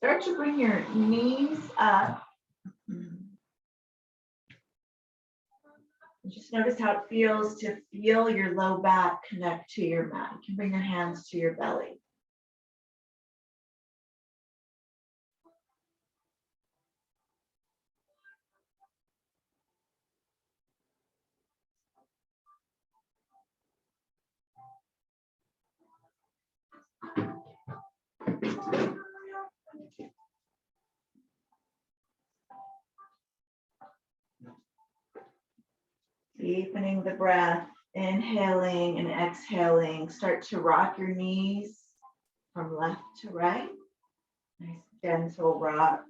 Start to bring your knees up. Just notice how it feels to feel your low back connect to your mat. You can bring your hands to your belly. Deepening the breath, inhaling and exhaling. Start to rock your knees from left to right. Nice gentle rock.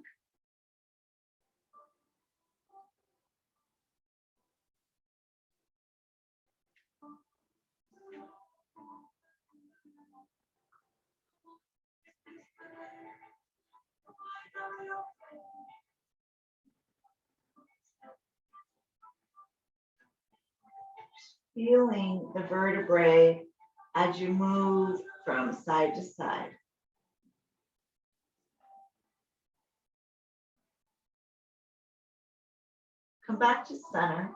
Feeling the vertebrae as you move from side to side. Come back to center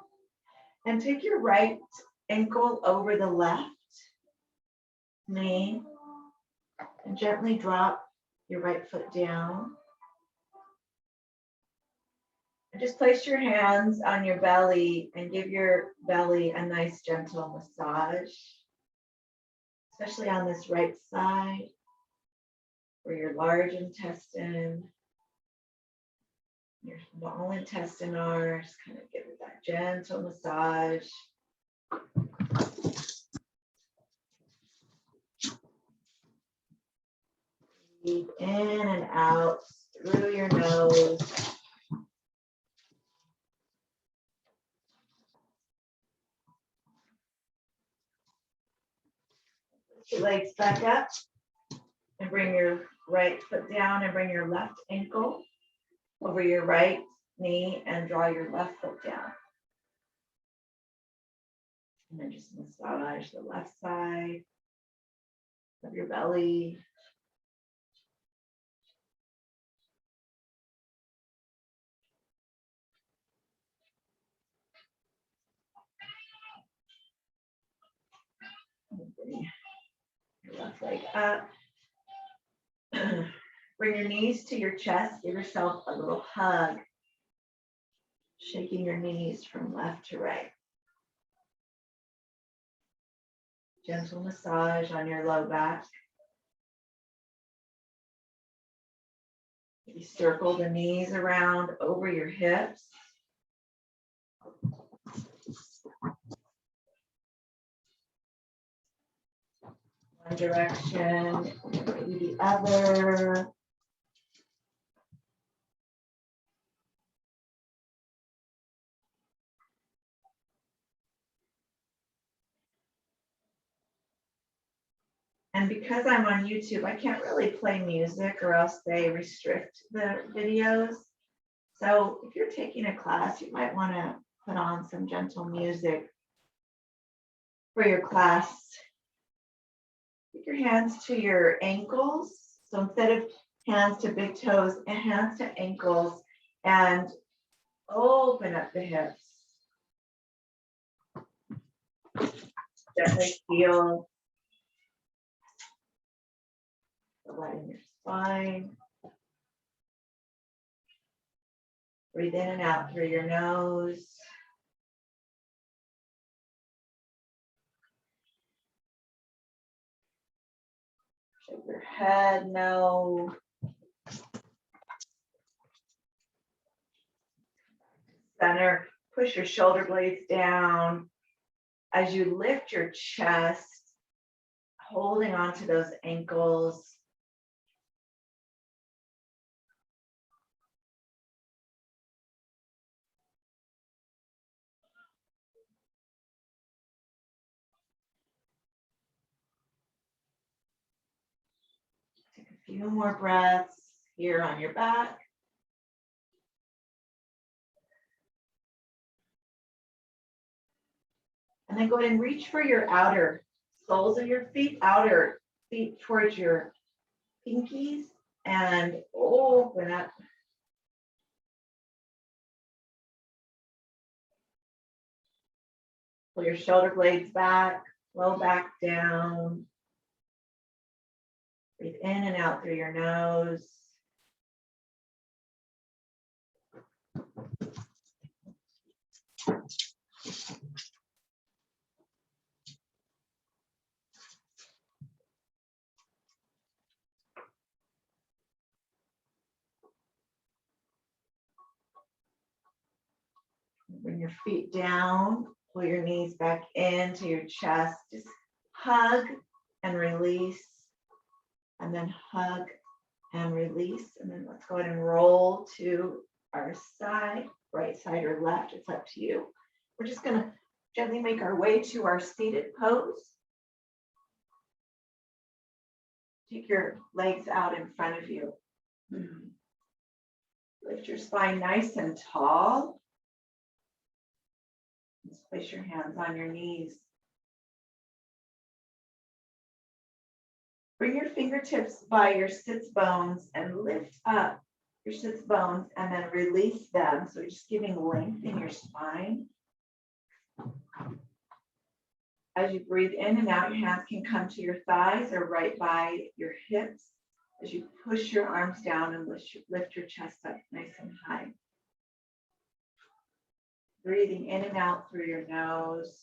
and take your right ankle over the left knee and gently drop your right foot down. And just place your hands on your belly and give your belly a nice gentle massage, especially on this right side where your large intestine, your small intestine are. Just kind of give it that gentle massage. Breathe in and out through your nose. Lift your legs back up and bring your right foot down and bring your left ankle over your right knee and draw your left foot down. And then just massage the left side of your belly. Bring your left leg up. Bring your knees to your chest. Give yourself a little hug. Shaking your knees from left to right. Gentle massage on your low back. You circle the knees around over your hips. One direction, maybe the other. And because I'm on YouTube, I can't really play music or else they restrict the videos. So if you're taking a class, you might want to put on some gentle music for your class. Put your hands to your ankles. So instead of hands to big toes, hands to ankles, and open up the hips. Gently feel the light in your spine. Breathe in and out through your nose. Shake your head, no. Center, push your shoulder blades down. As you lift your chest, holding onto those ankles. Take a few more breaths here on your back. And then go ahead and reach for your outer soles of your feet, outer feet towards your pinkies, and open up. Pull your shoulder blades back, low back down. Breathe in and out through your nose. Bring your feet down, pull your knees back into your chest. Just hug and release, and then hug and release. And then let's go ahead and roll to our side, right side or left. It's up to you. We're just going to gently make our way to our seated pose. Take your legs out in front of you. Lift your spine nice and tall. Just place your hands on your knees. Bring your fingertips by your sits bones and lift up your sits bones and then release them. So you're just giving length in your spine. As you breathe in and out, your hands can come to your thighs or right by your hips. As you push your arms down and lift your chest up nice and high. Breathing in and out through your nose.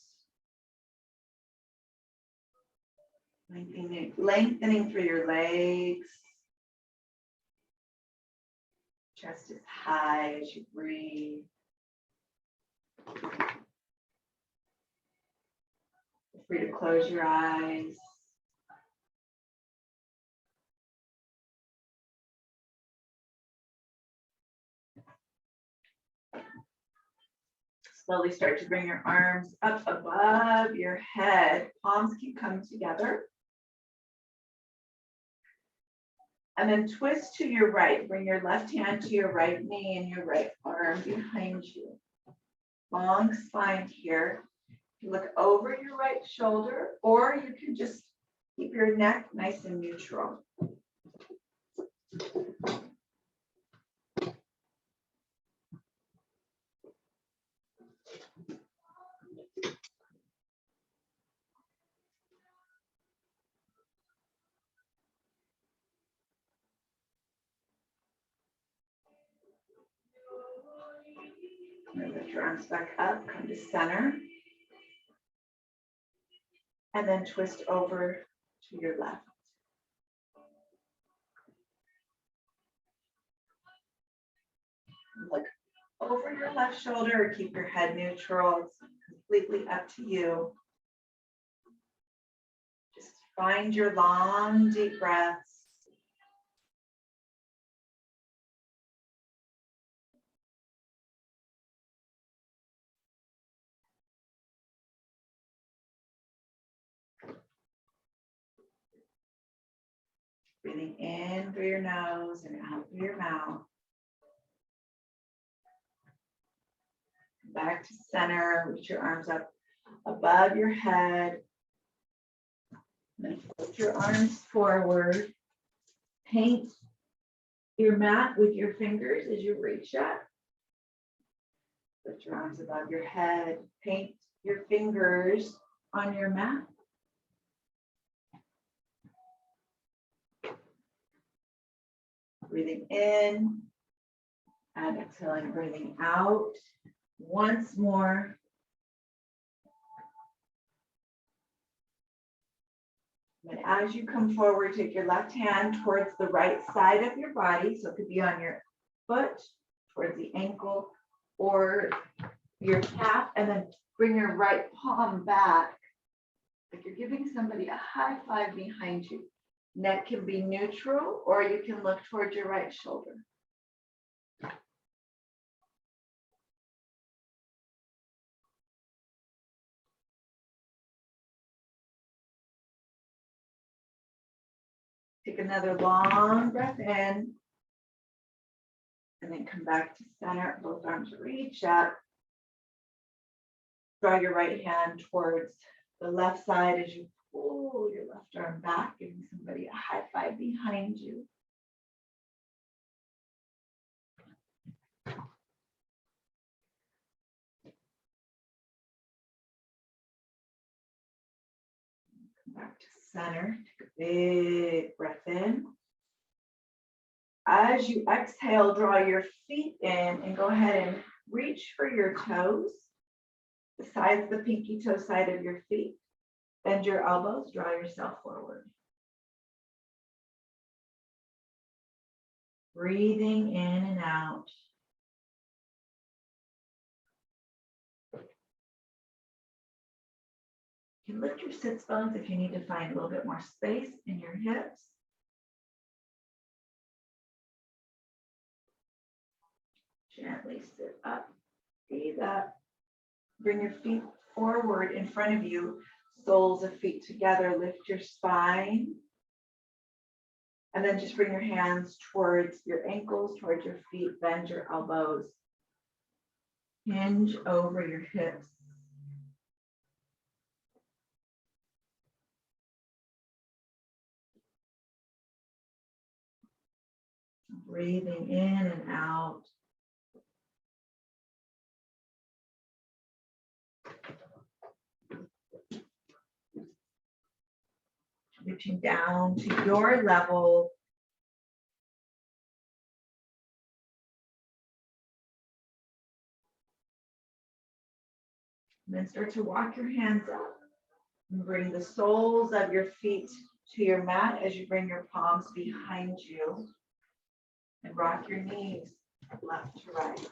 Lengthening through your legs. Chest is high as you breathe. Feel free to close your eyes. Slowly start to bring your arms up above your head. Palms can come together. And then twist to your right. Bring your left hand to your right knee and your right arm behind you. Long spine here. You look over your right shoulder, or you can just keep your neck nice and neutral. Lift your arms back up, come to center. And then twist over to your left. Look over your left shoulder or keep your head neutral. It's completely up to you. Just find your long, deep breaths. Breathing in through your nose and out through your mouth. Back to center, reach your arms up above your head. Then flip your arms forward. Paint your mat with your fingers as you reach up. Lift your arms above your head. Paint your fingers on your mat. Breathing in and exhaling, breathing out. Once more. And as you come forward, take your left hand towards the right side of your body. So it could be on your foot, towards the ankle, or your calf, and then bring your right palm back. Like you're giving somebody a high five behind you. Neck can be neutral, or you can look towards your right shoulder. Take another long breath in, and then come back to center. Both arms reach up. Draw your right hand towards the left side as you pull your left arm back, giving somebody a high five behind you. Back to center. Take a big breath in. As you exhale, draw your feet in and go ahead and reach for your toes, the sides of the pinky toe side of your feet. Bend your elbows, draw yourself forward. Breathing in and out. You can lift your sits bones if you need to find a little bit more space in your hips. Gently sit up, breathe up. Bring your feet forward in front of you, soles of feet together, lift your spine. And then just bring your hands towards your ankles, towards your feet, bend your elbows. Hinge over your hips. Breathing in and out. Reaching down to your level. And then start to walk your hands up and bring the soles of your feet to your mat as you bring your palms behind you and rock your knees left to right.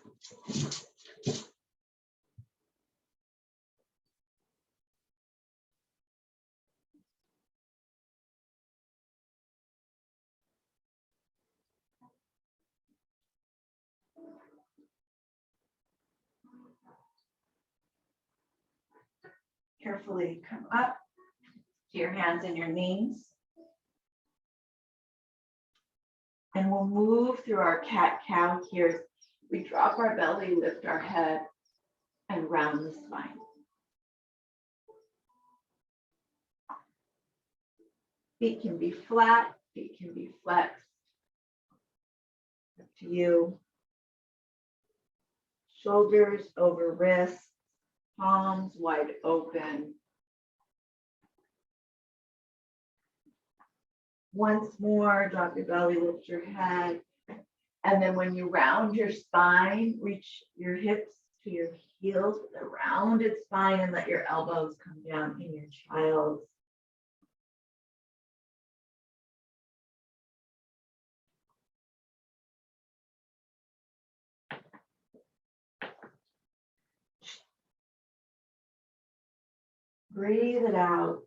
Carefully come up to your hands and your knees. And we'll move through our cat-cow here. We drop our belly, lift our head, and round the spine. Feet can be flat, feet can be flexed. Up to you. Shoulders over wrists, palms wide open. Once more, drop your belly, lift your head. And then when you round your spine, reach your hips to your heels with a rounded spine and let your elbows come down in your child's. Breathe it out.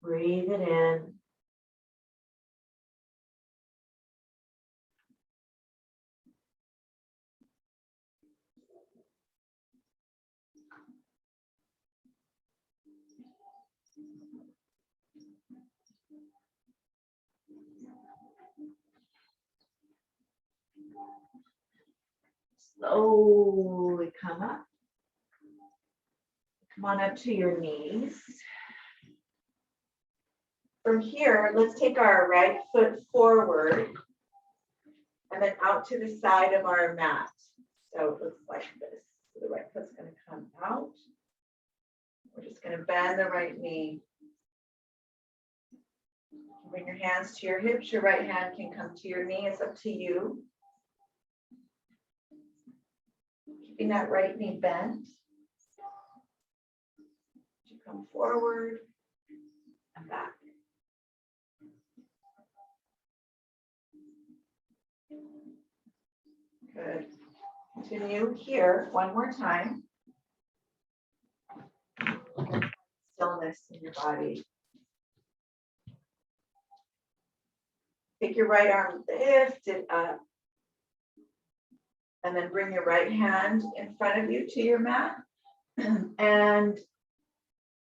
Breathe it in. Slowly come up. Come on up to your knees. From here, let's take our right foot forward and then out to the side of our mat. So it looks like this. So the right foot's going to come out. We're just going to bend the right knee. Bring your hands to your hips. Your right hand can come to your knee. It's up to you. Keeping that right knee bent. You come forward and back. Good. Continue here one more time. Stillness in your body. Take your right arm, lift it up. And then bring your right hand in front of you to your mat and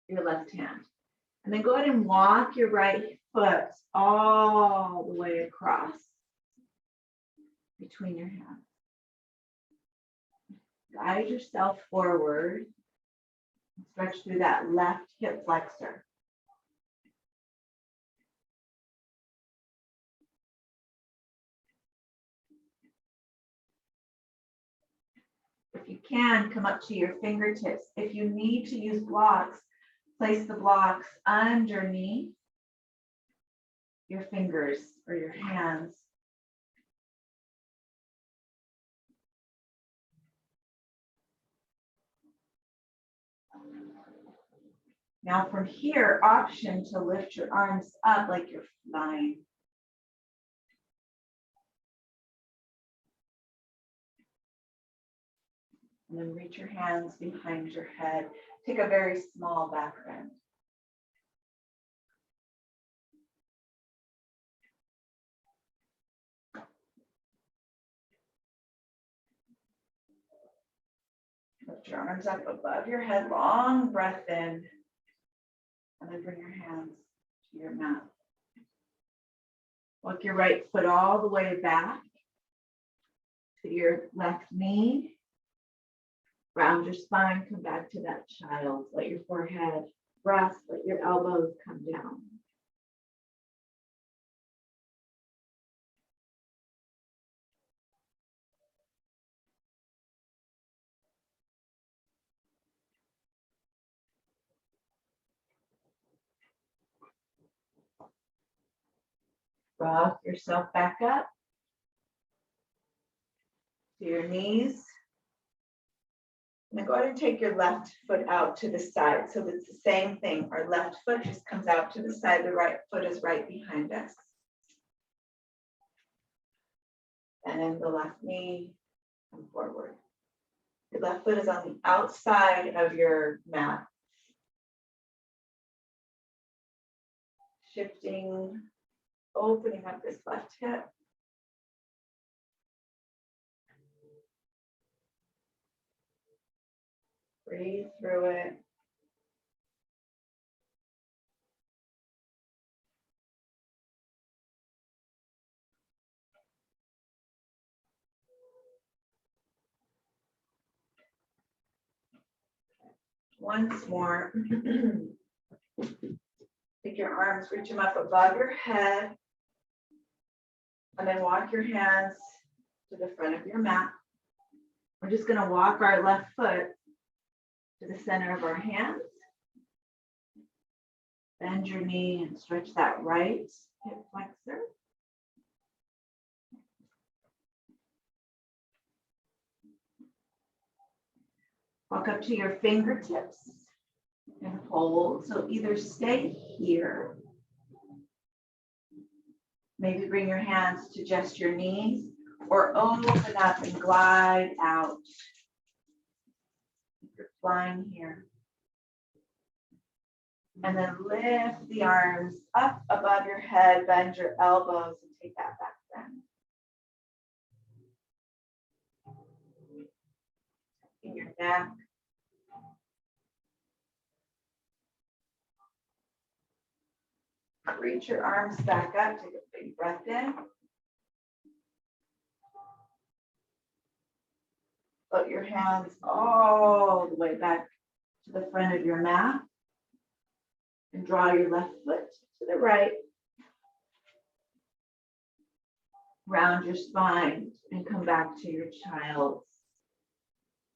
your left hand. And then go ahead and walk your right foot all the way across between your hands. Guide yourself forward. Stretch through that left hip flexor. If you can, come up to your fingertips. If you need to use blocks, place the blocks underneath your fingers or your hands. Now from here, option to lift your arms up like you're flying. And then reach your hands behind your head. Take a very small back bend. Lift your arms up above your head, long breath in. And then bring your hands to your mat. Walk your right foot all the way back to your left knee. Round your spine, come back to that child. Let your forehead rest, let your elbows come down. Rock yourself back up to your knees. Now go ahead and take your left foot out to the side. So it's the same thing. Our left foot just comes out to the side. The right foot is right behind us. And then the left knee, come forward. Your left foot is on the outside of your mat. Shifting, opening up this left hip. Breathe through it. Once more. Take your arms, reach them up above your head. And then walk your hands to the front of your mat. We're just going to walk our left foot to the center of our hands. Bend your knee and stretch that right hip flexor. Walk up to your fingertips and hold. So either stay here. Maybe bring your hands to just your knees or open up and glide out. You're flying here. And then lift the arms up above your head, bend your elbows and take that back bend. In your neck. Reach your arms back up, take a big breath in. Float your hands all the way back to the front of your mat. And draw your left foot to the right. Round your spine and come back to your child's.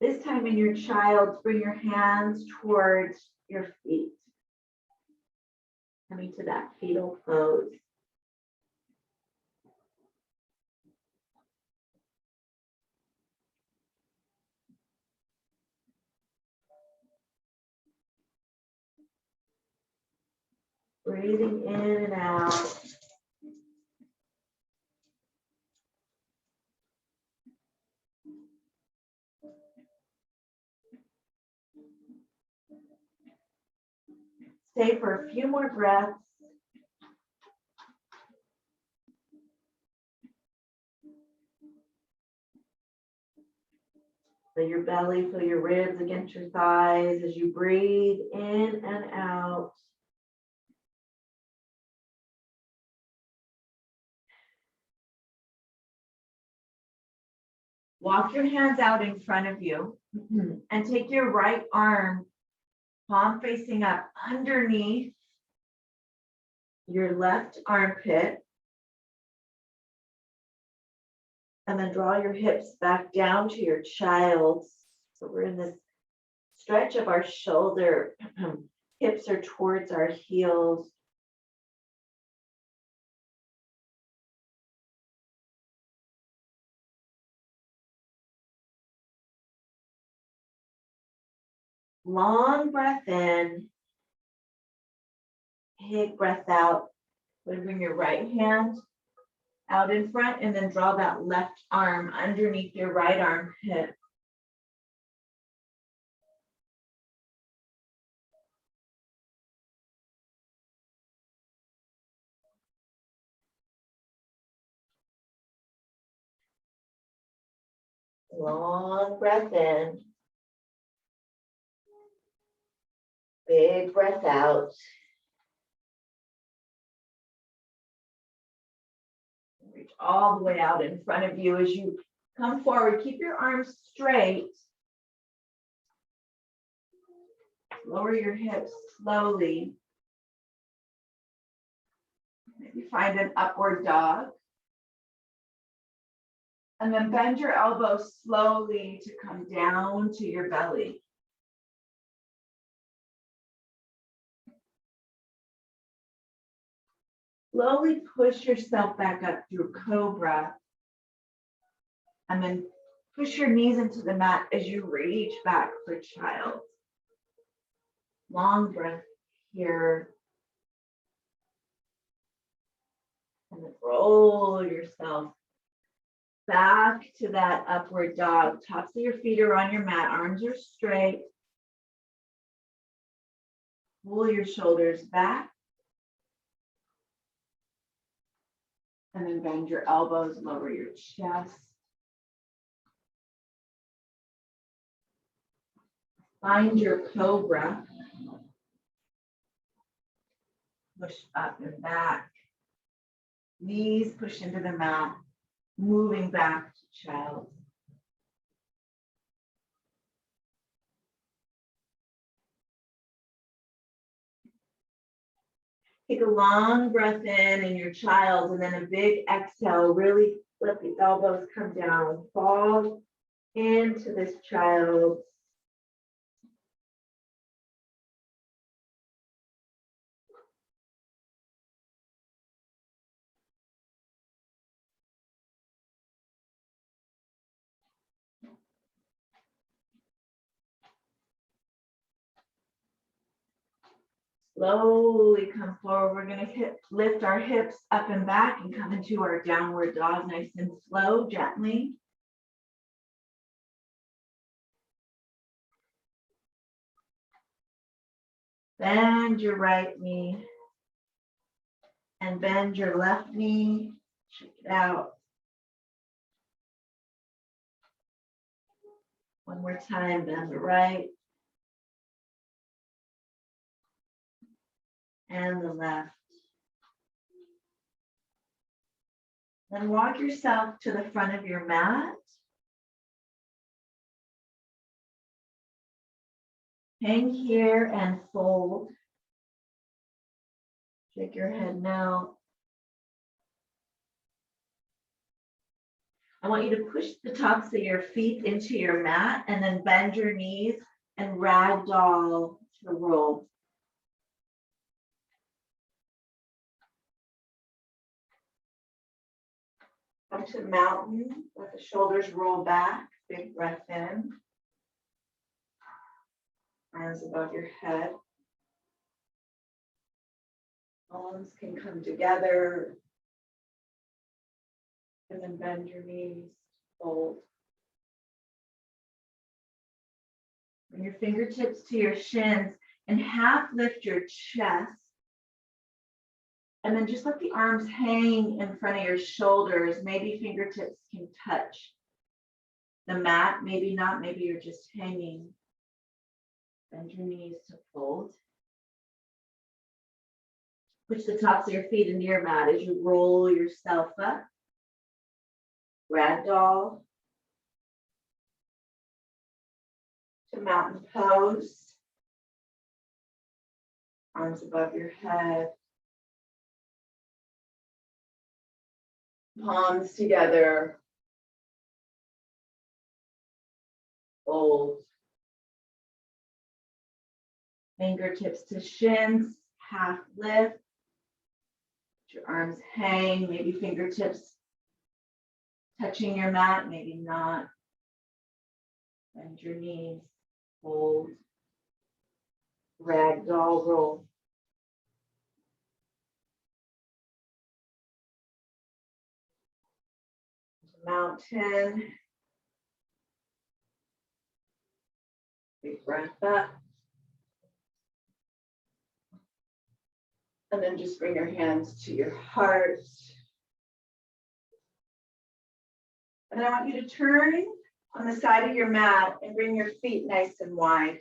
This time in your child's, bring your hands towards your feet. Coming to that fetal pose. Breathing in and out. Stay for a few more breaths. Feel your belly, feel your ribs against your thighs as you breathe in and out. Walk your hands out in front of you and take your right arm, palm facing up, underneath your left armpit. And then draw your hips back down to your child's. So we're in this stretch of our shoulder, hips are towards our heels. Long breath in, big breath out. Bring your right hand out in front and then draw that left arm underneath your right armpit. Long breath in. Big breath out. Reach all the way out in front of you as you come forward. Keep your arms straight. Lower your hips slowly. Maybe find an upward dog. And then bend your elbows slowly to come down to your belly. Slowly push yourself back up through cobra. And then push your knees into the mat as you reach back for child. Long breath here. And then roll yourself back to that upward dog. Tops of your feet are on your mat. Arms are straight. Pull your shoulders back. And then bend your elbows, lower your chest. Find your cobra. Push up and back. Knees push into the mat. Moving back to child. Take a long breath in your child and then a big exhale. Really let the elbows come down. Fall into this child. Slowly come forward. We're going to lift our hips up and back and come into our downward dog, nice and slow, gently. Bend your right knee and bend your left knee. Shake it out. One more time, bend the right and the left. Then walk yourself to the front of your mat. Hang here and fold. Shake your head now. I want you to push the tops of your feet into your mat and then bend your knees and ragdoll to roll. Come to mountain, let the shoulders roll back, big breath in. Arms above your head. Palms can come together. And then bend your knees, fold. Bring your fingertips to your shins and half lift your chest. And then just let the arms hang in front of your shoulders. Maybe fingertips can touch the mat, maybe not, maybe you're just hanging. Bend your knees to fold. Push the tops of your feet into your mat as you roll yourself up. Ragdoll to mountain pose. Arms above your head. Palms together. Fold. Fingertips to shins, half lift. Let your arms hang, maybe fingertips touching your mat, maybe not. Bend your knees, hold. Ragdoll roll. Mountain. Big breath up. And then just bring your hands to your heart. And I want you to turn on the side of your mat and bring your feet nice and wide.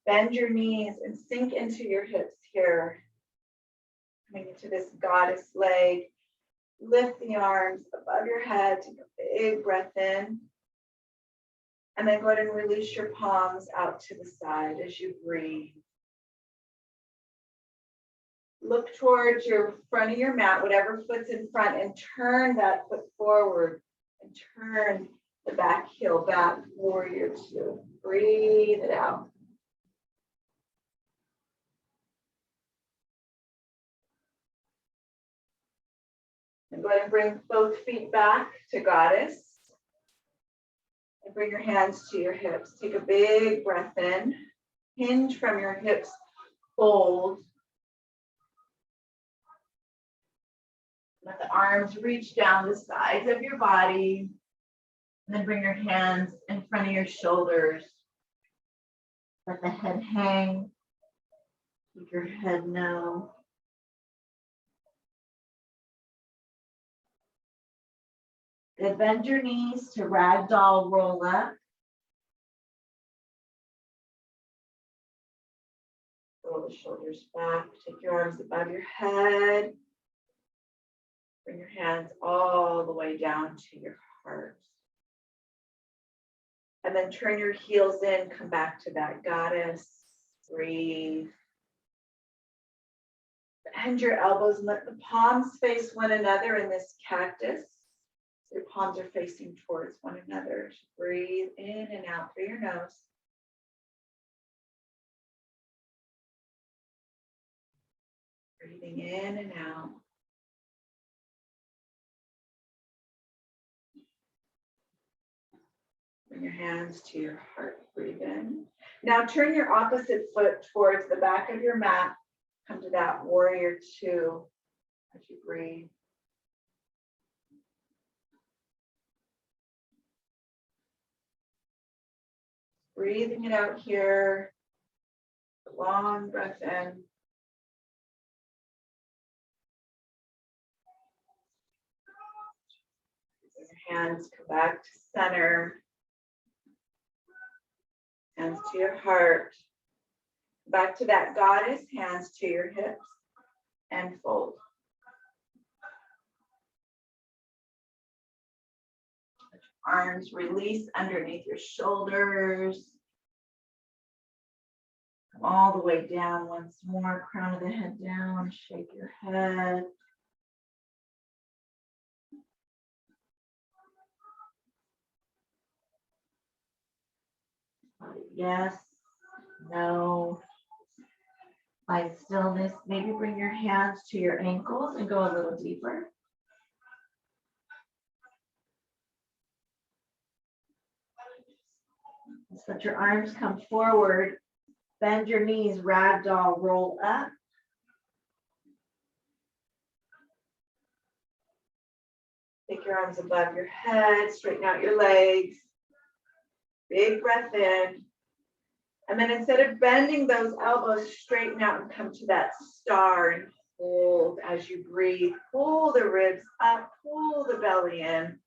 Bend your knees and sink into your hips here. Coming into this goddess leg. Lift the arms above your head. Take a big breath in. And then go ahead and release your palms out to the side as you breathe. Look towards your front of your mat, whatever foot's in front, and turn that foot forward and turn the back heel back, warrior two. Breathe it out. And go ahead and bring both feet back to goddess. And bring your hands to your hips. Take a big breath in. Hinge from your hips, fold. Let the arms reach down the sides of your body. And then bring your hands in front of your shoulders. Let the head hang. Keep your head low. Then bend your knees to ragdoll roll up. Roll the shoulders back. Take your arms above your head. Bring your hands all the way down to your heart. And then turn your heels in, come back to that goddess. Breathe. Bend your elbows and let the palms face one another in this cactus. Your palms are facing towards one another. Breathe in and out through your nose. Breathing in and out. Bring your hands to your heart. Breathe in. Now turn your opposite foot towards the back of your mat. Come to that warrior two as you breathe. Breathing it out here. A long breath in. Your hands come back to center. Hands to your heart. Back to that goddess, hands to your hips, and fold. Let your arms release underneath your shoulders. Come all the way down once more, crown of the head down, shake your head. Yes, no. Find stillness. Maybe bring your hands to your ankles and go a little deeper. Just let your arms come forward. Bend your knees, ragdoll, roll up. Take your arms above your head, straighten out your legs. Big breath in. And then instead of bending those elbows, straighten out and come to that star and hold as you breathe. Pull the ribs up, pull the belly in.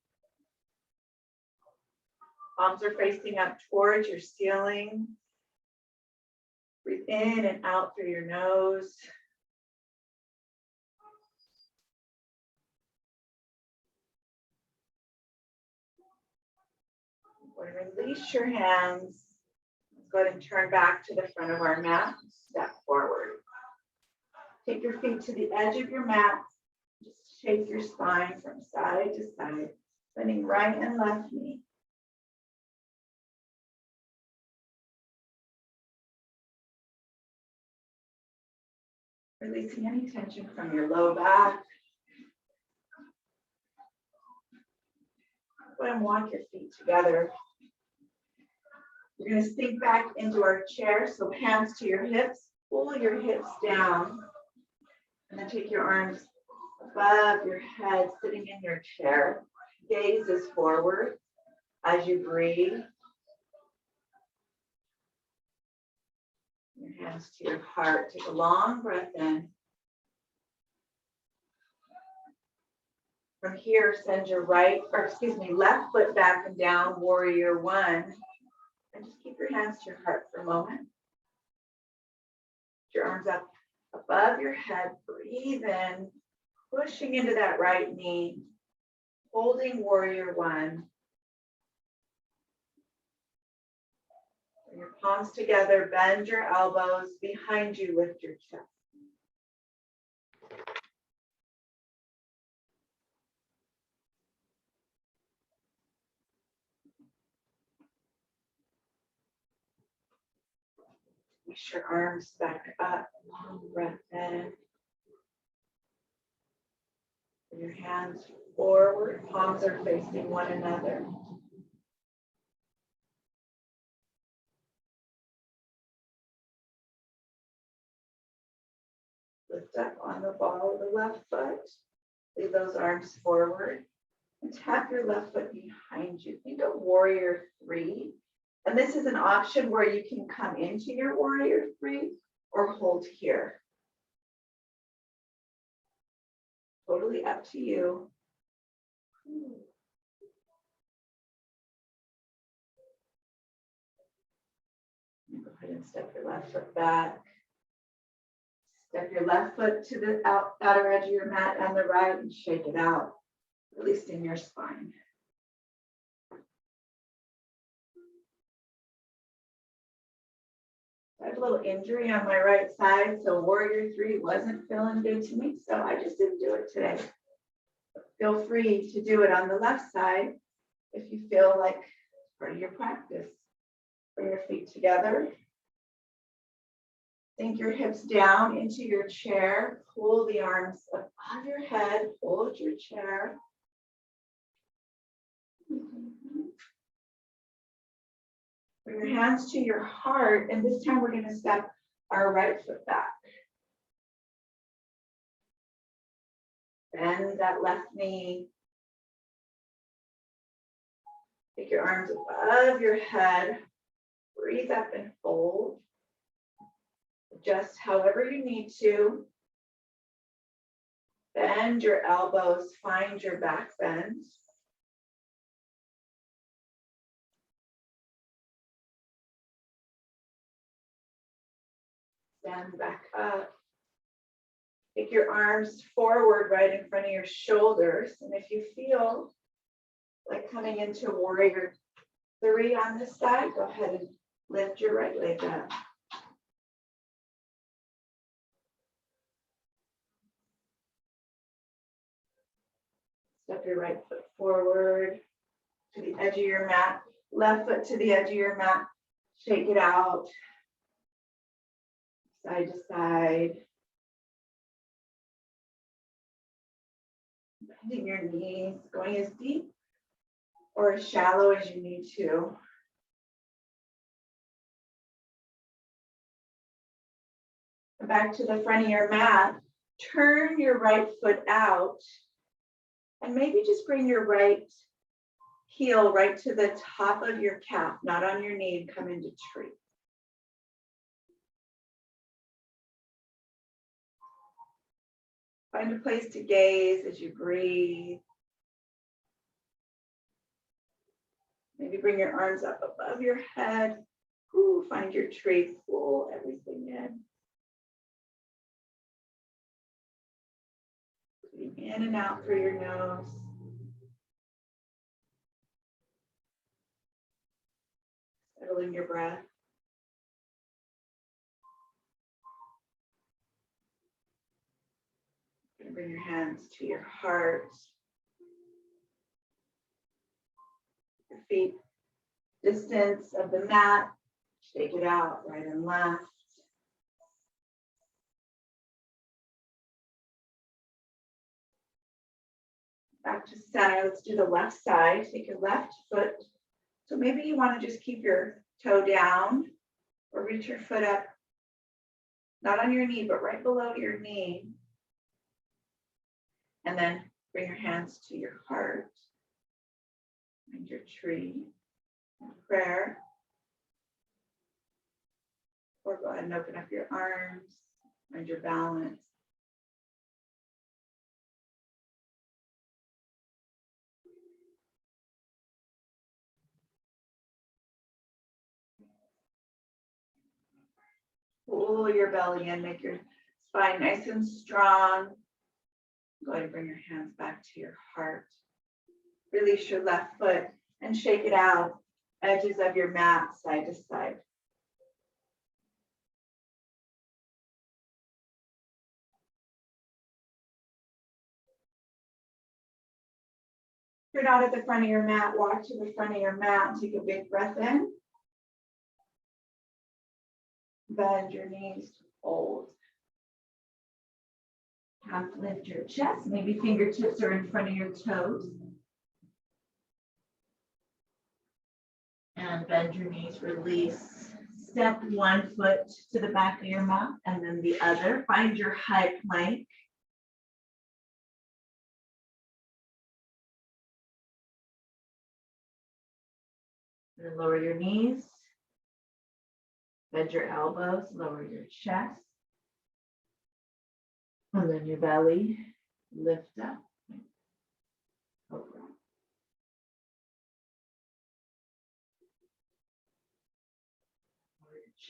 Palms are facing up towards your ceiling. Breathe in and out through your nose. Release your hands. Let's go ahead and turn back to the front of our mat. Step forward. Take your feet to the edge of your mat. Just shake your spine from side to side, bending right and left knee. Releasing any tension from your low back. Go ahead and walk your feet together. We're going to sink back into our chair, so hands to your hips. Pull your hips down. And then take your arms above your head, sitting in your chair. Gaze is forward as you breathe. Your hands to your heart. Take a long breath in. From here, send your left foot back and down, warrior one. And just keep your hands to your heart for a moment. Put your arms up above your head, breathe in, pushing into that right knee, holding warrior one. Bring your palms together, bend your elbows behind you, lift your chest. Push your arms back up, long breath in. Bring your hands forward, palms are facing one another. Lift up on the ball of the left foot. Leave those arms forward and tap your left foot behind you. Think of warrior three. And this is an option where you can come into your warrior three or hold here. Totally up to you. Go ahead and step your left foot back. Step your left foot to the outer edge of your mat and the right and shake it out, releasing your spine. I have a little injury on my right side, so warrior three wasn't feeling good to me, so I just didn't do it today. Feel free to do it on the left side if you feel like it's part of your practice. Bring your feet together. Sink your hips down into your chair. Pull the arms above your head. Hold your chair. Bring your hands to your heart, and this time we're going to step our right foot back. Bend that left knee. Take your arms above your head. Breathe up and fold. Adjust however you need to. Bend your elbows, find your back bend. Stand back up. Take your arms forward right in front of your shoulders. And if you feel like coming into warrior three on this side, go ahead and lift your right leg up. Step your right foot forward to the edge of your mat, left foot to the edge of your mat. Shake it out, side to side. Bending your knees, going as deep or as shallow as you need to. Back to the front of your mat. Turn your right foot out and maybe just bring your right heel right to the top of your calf, not on your knee, and come into tree. Find a place to gaze as you breathe. Maybe bring your arms up above your head. Ooh, find your tree, pull everything in. Breathing in and out through your nose. Settling your breath. You're gonna bring your hands to your heart. Your feet distance of the mat. Shake it out, right and left. back to center. Let's do the left side. Take your left foot. So maybe you want to just keep your toe down or reach your foot up, not on your knee, but right below your knee. And then bring your hands to your heart and your tree and prayer. Or go ahead and open up your arms, find your balance. Pull your belly in, make your spine nice and strong. Go ahead and bring your hands back to your heart. Release your left foot and shake it out. Edges of your mat, side to side. If you're not at the front of your mat, walk to the front of your mat and take a big breath in. Bend your knees to fold. Half lift your chest, maybe fingertips are in front of your toes. And bend your knees, release. Step one foot to the back of your mat and then the other. Find your high plank. And then lower your knees. Bend your elbows, lower your chest. And then your belly, lift up. Over.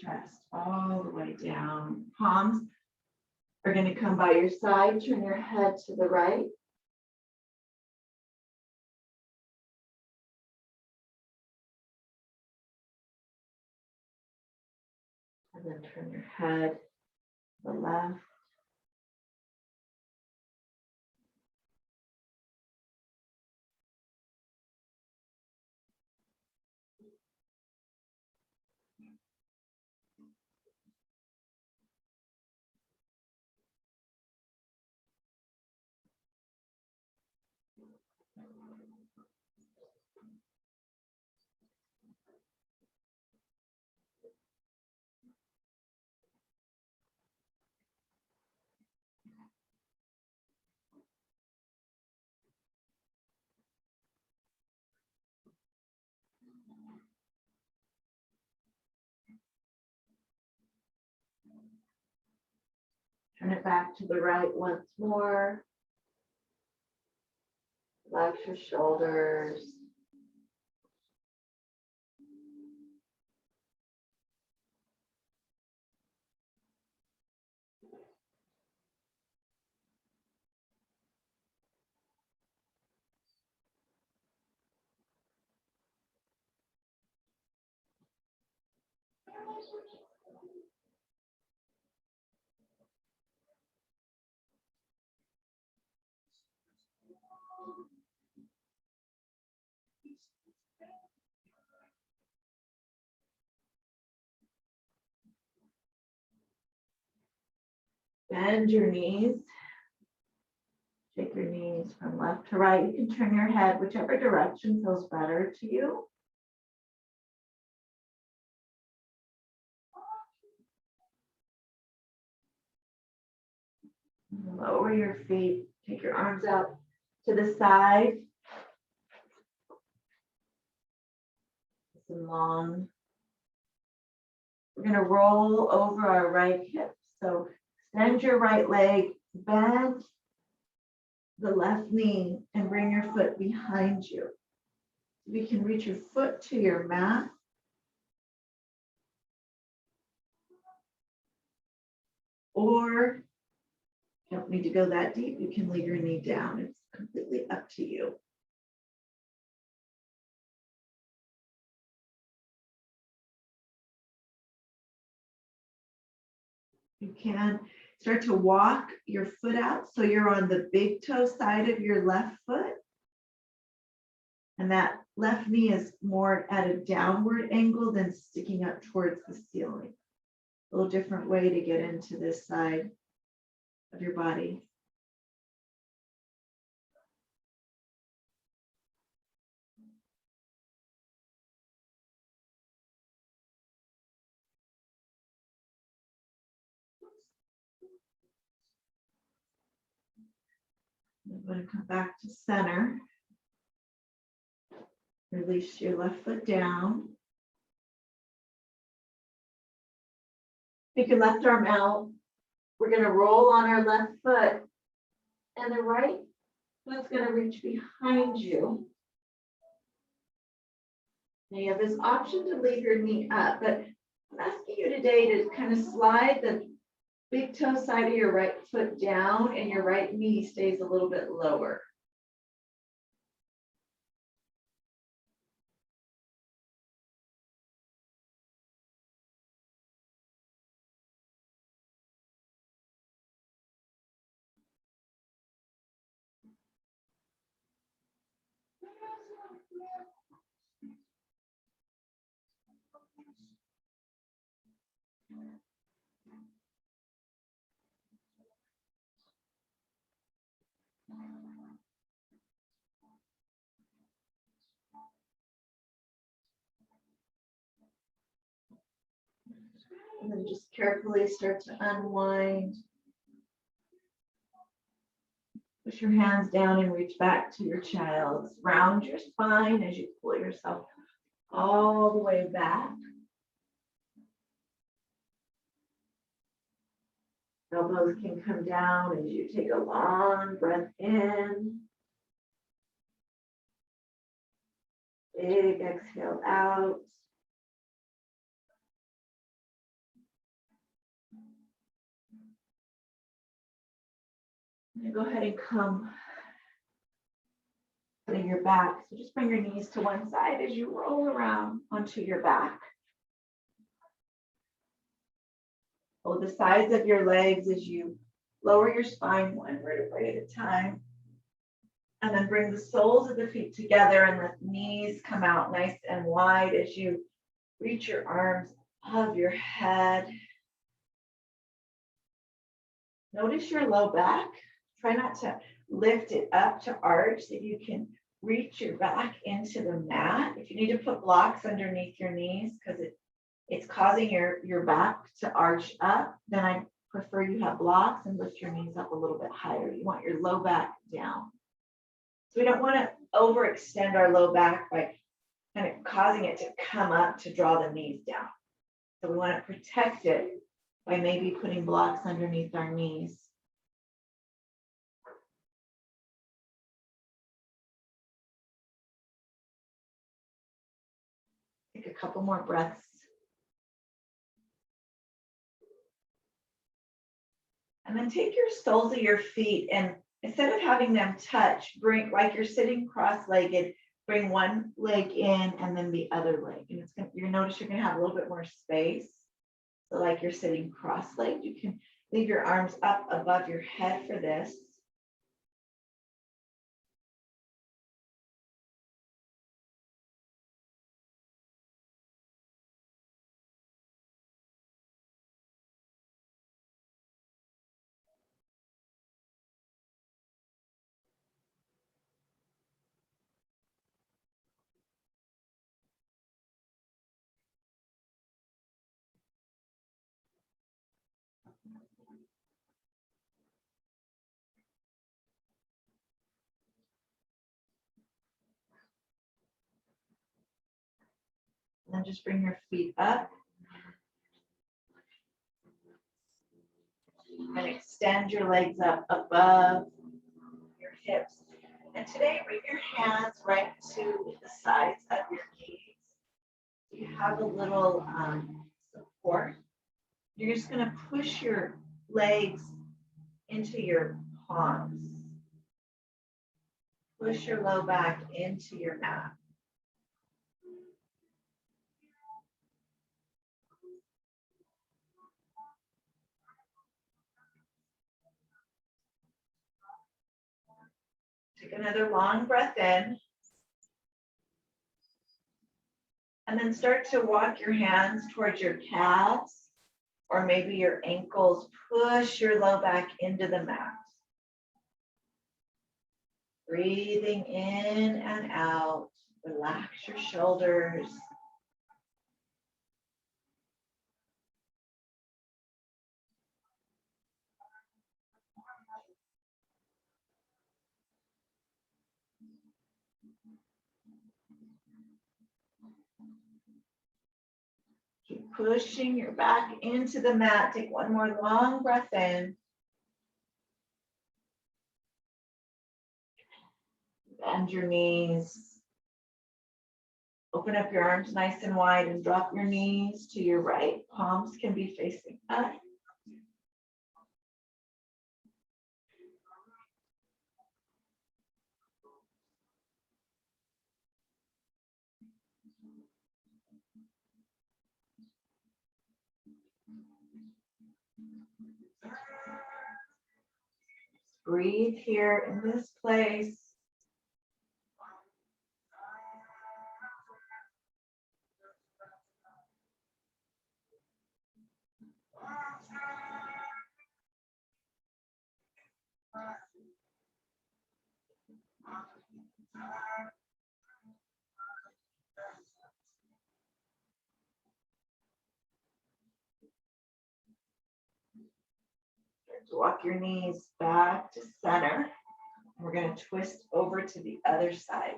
Chest all the way down. Palms are going to come by your side. Turn your head to the right. And then turn your head to the left. Turn it back to the right once more. Relax your shoulders. Bend your knees. Shake your knees from left to right. You can turn your head whichever direction feels better to you. Lower your feet. Take your arms out to the side. Nice and long. We're going to roll over our right hip. So extend your right leg, bend the left knee, and bring your foot behind you. You can reach your foot to your mat. Or you don't need to go that deep. You can lay your knee down. It's completely up to you. You can start to walk your foot out so you're on the big toe side of your left foot. And that left knee is more at a downward angle than sticking up towards the ceiling. A little different way to get into this side of your body. I'm going to come back to center. Release your left foot down. Take your left arm out. We're going to roll on our left foot, and the right foot's going to reach behind you. Now you have this option to leave your knee up, but I'm asking you today to kind of slide the big toe side of your right foot down, and your right knee stays a little bit lower. And then just carefully start to unwind. Push your hands down and reach back to your child's. Round your spine as you pull yourself all the way back. Elbows can come down as you take a long breath in. Big exhale out. And go ahead and come to your back. So just bring your knees to one side as you roll around onto your back. Hold the sides of your legs as you lower your spine one vertebrae at a time. And then bring the soles of the feet together and the knees come out nice and wide as you reach your arms above your head. Notice your low back. Try not to lift it up to arch so you can reach your back into the mat. If you need to put blocks underneath your knees because it's causing your back to arch up, then I prefer you have blocks and lift your knees up a little bit higher. You want your low back down. So we don't want to overextend our low back by kind of causing it to come up to draw the knees down. So we want to protect it by maybe putting blocks underneath our knees. Take a couple more breaths. And then take your soles of your feet and instead of having them touch, bring like you're sitting cross-legged, bring one leg in and then the other leg. And you're gonna notice you're gonna have a little bit more space. So like you're sitting cross-legged, you can leave your arms up above your head for this. And then just bring your feet up and extend your legs up above your hips. And today, bring your hands right to the sides of your knees. You have a little support. You're just going to push your legs into your palms. Push your low back into your mat. Take another long breath in. And then start to walk your hands towards your calves or maybe your ankles. Push your low back into the mat. Breathing in and out. Relax your shoulders. pushing your back into the mat. Take one more long breath in. Bend your knees. Open up your arms nice and wide and drop your knees to your right. Palms can be facing up. Breathe here in this place. Walk your knees back to center. We're going to twist over to the other side.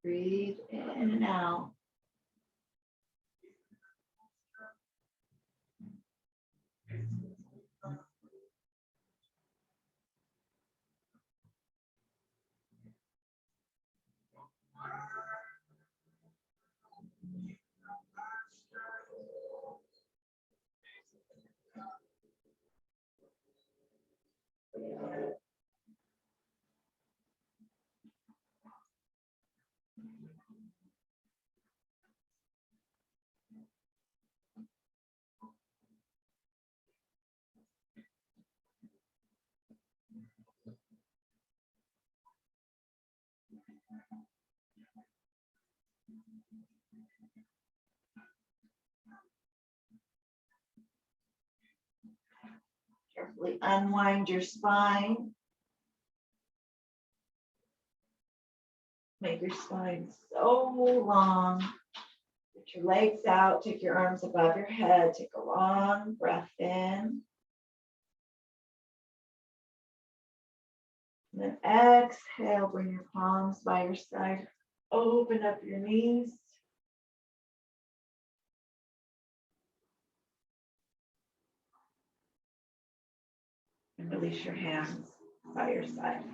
Breathe in and out. Carefully unwind your spine. Make your spine so long. Get your legs out. Take your arms above your head. Take a long breath in. And then exhale, bring your palms by your side. Open up your knees. And release your hands by your side.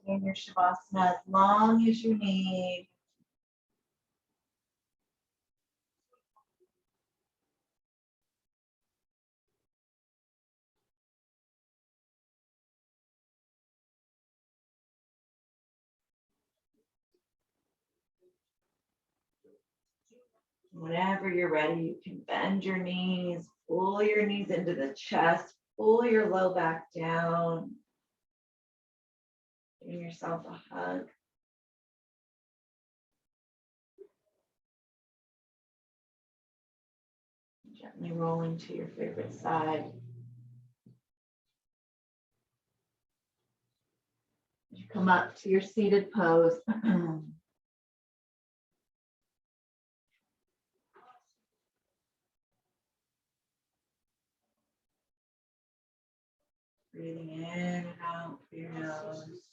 In your Shavasana as long as you need. Whenever you're ready, you can bend your knees, pull your knees into the chest, pull your low back down. Giving yourself a hug. Gently rolling to your favorite side. As you come up to your seated pose. Breathing in and out through your nose.